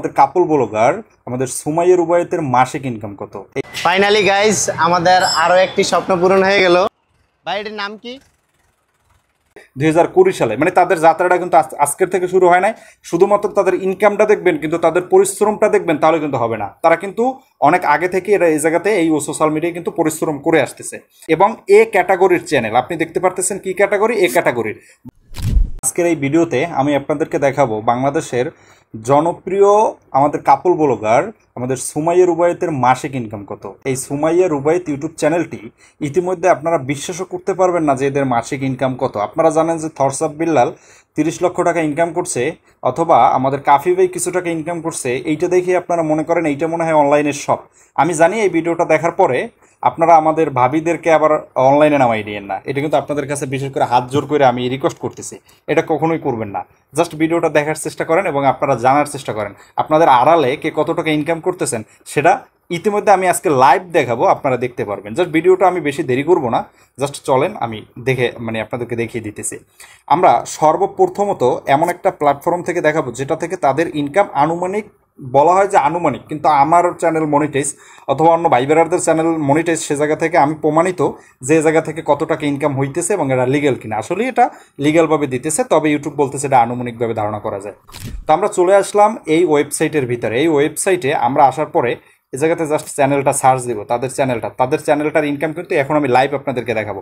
আমাদের কাপল ব্লগার আমাদের সুমাইয়া রুবায়েতের মাসিক ইনকাম কত? ফাইনালি গাইস আমাদের আরো একটি স্বপ্ন পূরণ হয়ে গেল। ভাই এটার নাম কি? 2020 সালে, মানে তাদের যাত্রাটা কিন্তু আজকের থেকে শুরু হয় নাই। শুধুমাত্র তাদের ইনকামটা দেখবেন, কিন্তু তাদের পরিশ্রমটা দেখবেন, তাহলে কিন্তু হবে না। তারা কিন্তু অনেক আগে থেকে এরা এই জায়গাতে এই সোশ্যাল মিডিয়ায় কিন্তু পরিশ্রম করে আসতেছে। এবং এ ক্যাটাগরির চ্যানেল আপনি দেখতে পারতেছেন, কি ক্যাটাগরি? এ ক্যাটাগরির। আজকের এই ভিডিওতে আমি আপনাদেরকে দেখাবো বাংলাদেশের জনপ্রিয় আমাদের কাপল ব্লগার আমাদের সুমাইয়া রুবায়েতের মাসিক ইনকাম কত। এই সুমাইয়া রুবায়েত ইউটিউব চ্যানেলটি ইতিমধ্যে আপনারা বিশ্বাসও করতে পারবেন না যে এদের মাসিক ইনকাম কত। আপনারা জানেন যে থরসাব বিল্লাল 30 লক্ষ টাকা ইনকাম করছে, অথবা আমাদের কাফি ভাই কিছু টাকা ইনকাম করছে। এইটা দেখে আপনারা মনে করেন এইটা মনে হয় অনলাইনের সব। আমি জানি এই ভিডিওটা দেখার পরে আপনারা আমাদের ভাবিদেরকে আবার অনলাইনে নামাই দিয়েন না। এটা কিন্তু আপনাদের কাছে বিশেষ করে হাত জোর করে আমি রিকোয়েস্ট করতেছি, এটা কখনোই করবেন না। জাস্ট ভিডিওটা দেখার চেষ্টা করেন এবং আপনারা জানার চেষ্টা করেন আপনাদের আড়ালে কে কত টাকা ইনকাম করতেছেন। সেটা ইতিমধ্যে আমি আজকে লাইভ দেখাবো, আপনারা দেখতে পারবেন। জাস্ট ভিডিওটা আমি বেশি দেরি করব না, জাস্ট চলেন আমি আপনাদেরকে দেখিয়ে দিতেছি। আমরা সর্বপ্রথমত এমন একটা প্ল্যাটফর্ম থেকে দেখাবো যেটা থেকে তাদের ইনকাম আনুমানিক বলা হয় যে আনুমানিক, কিন্তু আমার চ্যানেল মনিটাইজ অথবা অন্য ভাই বেড়ারদের চ্যানেল মনিটাইজ, সে জায়গা থেকে আমি প্রমাণিত যে জায়গা থেকে কত টাকা ইনকাম হইতেছে এবং এটা লিগ্যাল কিনা। আসলে এটা লিগ্যালভাবে দিতেছে, তবে ইউটিউব বলতেছে এটা আনুমানিকভাবে ধারণা করা যায়। তো আমরা চলে আসলাম এই ওয়েবসাইটের ভিতরে। এই ওয়েবসাইটে আমরা আসার পরে এই জায়গাতে জাস্ট চ্যানেলটা সার্চ দিব, তাদের চ্যানেলটার ইনকাম কিন্তু এখন আমি লাইভ আপনাদেরকে দেখাবো।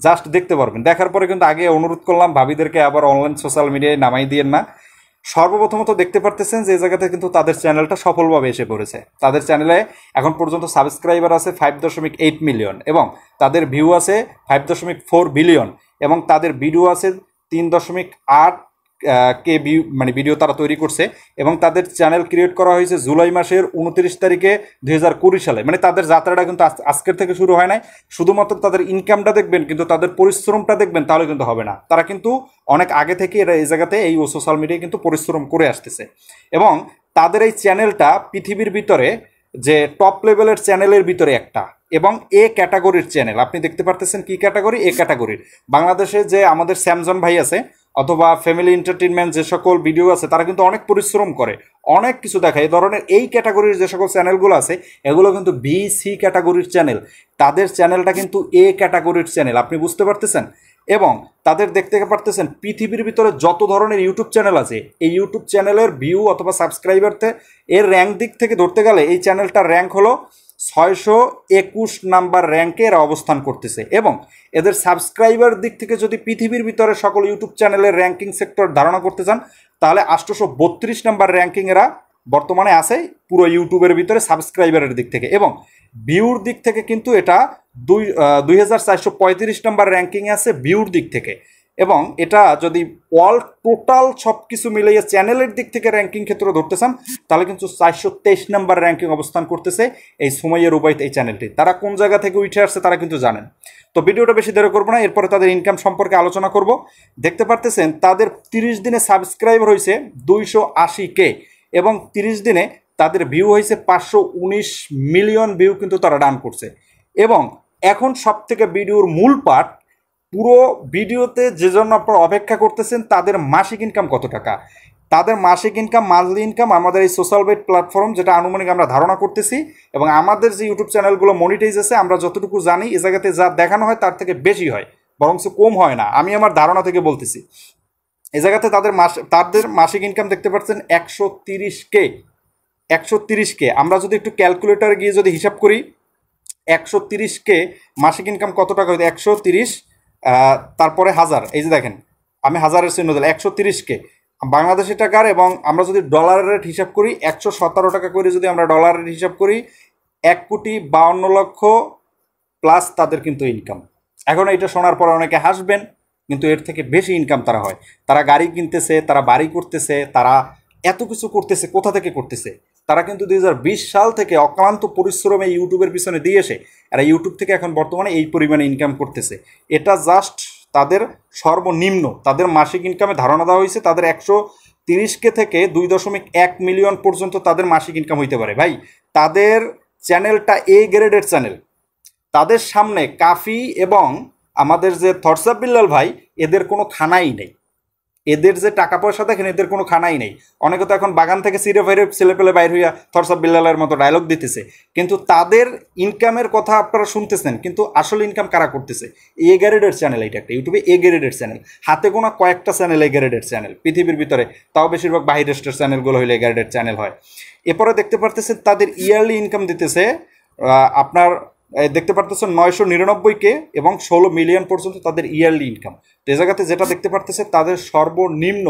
জাস্ট দেখতে পারবেন। দেখার পরে কিন্তু আগে অনুরোধ করলাম ভাবিদেরকে আবার অনলাইন সোশ্যাল মিডিয়ায় নামাই দিয়েন না। সর্বপ্রথমত দেখতে পারতেছেন যে জায়গাতে কিন্তু তাদের চ্যানেলটা সফলভাবে এসে পড়েছে। তাদের চ্যানেলে এখন পর্যন্ত সাবস্ক্রাইবার আছে 5.8 মিলিয়ন এবং তাদের ভিউ আছে 5.4 বিলিয়ন এবং তাদের ভিডিও আছে 3.8 কে ভিউ, মানে ভিডিও তারা তৈরি করছে। এবং তাদের চ্যানেল ক্রিয়েট করা হয়েছে জুলাই মাসের 29 তারিখে 2020 সালে। মানে তাদের যাত্রাটা কিন্তু আজকের থেকে শুরু হয় নাই। শুধুমাত্র তাদের ইনকামটা দেখবেন, কিন্তু তাদের পরিশ্রমটা দেখবেন, তাহলে কিন্তু হবে না। তারা কিন্তু অনেক আগে থেকে এরা এই জায়গাতে এই সোশ্যাল মিডিয়ায় কিন্তু পরিশ্রম করে আসতেছে। এবং তাদের এই চ্যানেলটা পৃথিবীর ভিতরে যে টপ লেভেলের চ্যানেলের ভিতরে একটা, এবং এ ক্যাটাগরির চ্যানেল আপনি দেখতে পারতেছেন, কি ক্যাটাগরি? এ ক্যাটাগরির। বাংলাদেশে যে আমাদের স্যামজন ভাই আছে অথবা ফ্যামিলি এন্টারটেনমেন্ট যে সকল ভিডিও আছে, তারা কিন্তু অনেক পরিশ্রম করে, অনেক কিছু দেখায়। এই ধরনের এই ক্যাটাগরির যে সকল চ্যানেলগুলো আছে এগুলো কিন্তু বি সি ক্যাটাগরির চ্যানেল। তাদের চ্যানেলটা কিন্তু এ ক্যাটাগরির চ্যানেল, আপনি বুঝতে পারতেছেন। এবং তাদের দেখতে পারতেছেন পৃথিবীর ভিতরে যত ধরনের ইউটিউব চ্যানেল আছে, এই ইউটিউব চ্যানেলের ভিউ অথবা সাবস্ক্রাইবারতে এর র্যাঙ্ক দিক থেকে ধরতে গেলে এই চ্যানেলটার র্যাঙ্ক হলো 621 নাম্বার র্যাঙ্কে এরা অবস্থান করতেছে। এবং এদের সাবস্ক্রাইবার দিক থেকে যদি পৃথিবীর ভিতরে সকল ইউটিউব চ্যানেলের র্যাঙ্কিং সেক্টর ধারণা করতে চান, তাহলে 832 নাম্বার র্যাঙ্কিং এরা বর্তমানে আছে পুরো ইউটিউবের ভিতরে সাবস্ক্রাইবারের দিক থেকে। এবং ভিউর দিক থেকে কিন্তু এটা 2435 নাম্বার র্যাঙ্কিংয়ে আছে ভিউর দিক থেকে। এবং এটা যদি অল টোটাল সব কিছু মিলিয়ে চ্যানেলের দিক থেকে র্যাঙ্কিং ক্ষেত্রে ধরতে চান, তাহলে কিন্তু 423 নাম্বার র্যাঙ্কিং অবস্থান করতেছে এই সুমাইয়া রুবায়েত এই চ্যানেলটি। তারা কোন জায়গা থেকে উঠে আসছে তারা কিন্তু জানেন। তো ভিডিওটা বেশি দেরি করবো না, এরপরে তাদের ইনকাম সম্পর্কে আলোচনা করব। দেখতে পারতেছেন তাদের 30 দিনে সাবস্ক্রাইবার হয়েছে 280K এবং 30 দিনে তাদের ভিউ হয়েছে 519 মিলিয়ন ভিউ কিন্তু তারা ডান করছে। এবং এখন সব থেকে ভিডিওর মূল পার্ট, পুরো ভিডিওতে যে জন্য আপনারা অপেক্ষা করতেছেন, তাদের মাসিক ইনকাম কত টাকা। তাদের মাসিক ইনকাম, মান্থলি ইনকাম আমাদের এই সোশ্যাল বেট প্ল্যাটফর্ম যেটা আনুমানিক আমরা ধারণা করতেছি, এবং আমাদের যে ইউটিউব চ্যানেলগুলো মনিটাইজ আছে আমরা যতটুকু জানি এ জায়গাতে যা দেখানো হয় তার থেকে বেশি হয়, বরং কম হয় না। আমি আমার ধারণা থেকে বলতেছি। এই জায়গাতে তাদের মাসিক ইনকাম দেখতে পাচ্ছেন 130K। আমরা যদি একটু ক্যালকুলেটারে গিয়ে যদি হিসাব করি 130K মাসিক ইনকাম কত টাকা হইতে, 130 তারপরে 1000, এই যে দেখেন আমি হাজারের চিহ্ন দিলাম, 130K বাংলাদেশি টাকার। এবং আমরা যদি ডলারের রেট হিসাব করি 117 টাকা করে যদি আমরা ডলারের হিসাব করি, 1,52,00,000 প্লাস তাদের কিন্তু ইনকাম। এখন এটা শোনার পর অনেকে হাসবেন, কিন্তু এর থেকে বেশি ইনকাম তারা হয়। তারা গাড়ি কিনতেছে, তারা বাড়ি করতেছে, তারা এত কিছু করতেছে। কোথা থেকে করতেছে? তারা কিন্তু 2020 সাল থেকে অক্লান্ত পরিশ্রমে ইউটিউবের পিছনে দিয়ে এসে এরা ইউটিউব থেকে এখন বর্তমানে এই পরিমাণে ইনকাম করতেছে। এটা জাস্ট তাদের সর্বনিম্ন। তাদের মাসিক ইনকামে ধারণা দেওয়া হয়েছে তাদের 130K থেকে 2.1 মিলিয়ন পর্যন্ত তাদের মাসিক ইনকাম হইতে পারে। ভাই তাদের চ্যানেলটা এ গ্রেডের চ্যানেল। তাদের সামনে কাফি এবং আমাদের যে থরসাব বিল্লাল ভাই, এদের কোনো খানাই নেই। এদের যে টাকা পয়সা দেখেন, এদের কোনো খানাই নেই। অনেকে তো এখন বাগান থেকে সিরে ফাইরে ছেলে পেলে বাইর হইয়া থরসব বিল্লালের মতো ডায়লগ দিতেছে, কিন্তু তাদের ইনকামের কথা আপনারা শুনতেছেন, কিন্তু আসলে ইনকাম কারা করতেছে? এ গ্রেডের চ্যানেল, এটা একটা ইউটিউবে এ গ্রেডের চ্যানেল, হাতে গোনা কয়েকটা চ্যানেল এ গ্রেডের চ্যানেল পৃথিবীর ভিতরে, তাও বেশিরভাগ বাহির দেশের চ্যানেলগুলো হইলে এ গ্রেডের চ্যানেল হয়। এরপরে দেখতে পারতেছেন তাদের ইয়ারলি ইনকাম দিতেছে আপনার দেখতে পারতেছেন 999K এবং 16 মিলিয়ন পর্যন্ত তাদের ইয়ারলি ইনকাম। তো এই জায়গাতে যেটা দেখতে পারতেছে তাদের সর্বনিম্ন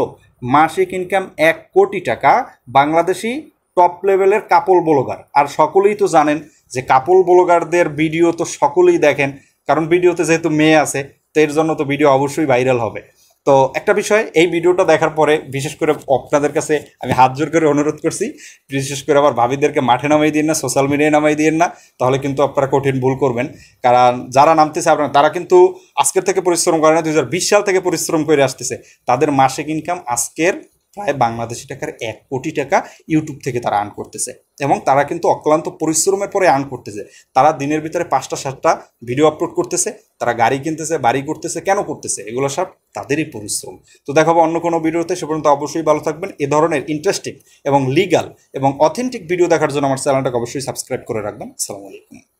মাসিক ইনকাম 1 কোটি টাকা, বাংলাদেশি টপ লেভেলের কাপল ব্লগার। আর সকলেই তো জানেন যে কাপল ব্লগারদের ভিডিও তো সকলেই দেখেন, কারণ ভিডিওতে যেহেতু মেয়ে আছে, তো এর জন্য তো ভিডিও অবশ্যই ভাইরাল হবে। তো একটা বিষয়, এই ভিডিওটা দেখার পরে বিশেষ করে আপনাদের কাছে আমি হাত জোর করে অনুরোধ করছি, বিশেষ করে আবার ভাবিদেরকে মাঠে নামাই দিন না, সোশ্যাল মিডিয়ায় নামাই দিন না, তাহলে কিন্তু আপনারা কঠিন ভুল করবেন। কারণ যারা নামতেছে আপনারা, তারা কিন্তু আজকের থেকে পরিশ্রম করে না, 2020 সাল থেকে পরিশ্রম করে আসতেছে। তাদের মাসিক ইনকাম আজকের প্রায় বাংলাদেশি টাকার 1 কোটি টাকা ইউটিউব থেকে তারা আর্ন করতেছে, এবং তারা কিন্তু অক্লান্ত পরিশ্রমের পরে আর্ন করতেছে। তারা দিনের ভিতরে 5টা-7টা ভিডিও আপলোড করতেছে, তারা গাড়ি কিনতেছে, বাড়ি করতেছে। কেন করতেছে? এগুলো সব তাদেরই পরিশ্রম। তো দেখাবো অন্য কোনো ভিডিওতে, সে পর্যন্ত অবশ্যই ভালো থাকবেন। এ ধরনের ইন্টারেস্টিং এবং লিগাল এবং অথেন্টিক ভিডিও দেখার জন্য আমার চ্যানেলটাকে অবশ্যই সাবস্ক্রাইব করে রাখবেন। আসসালামু আলাইকুম।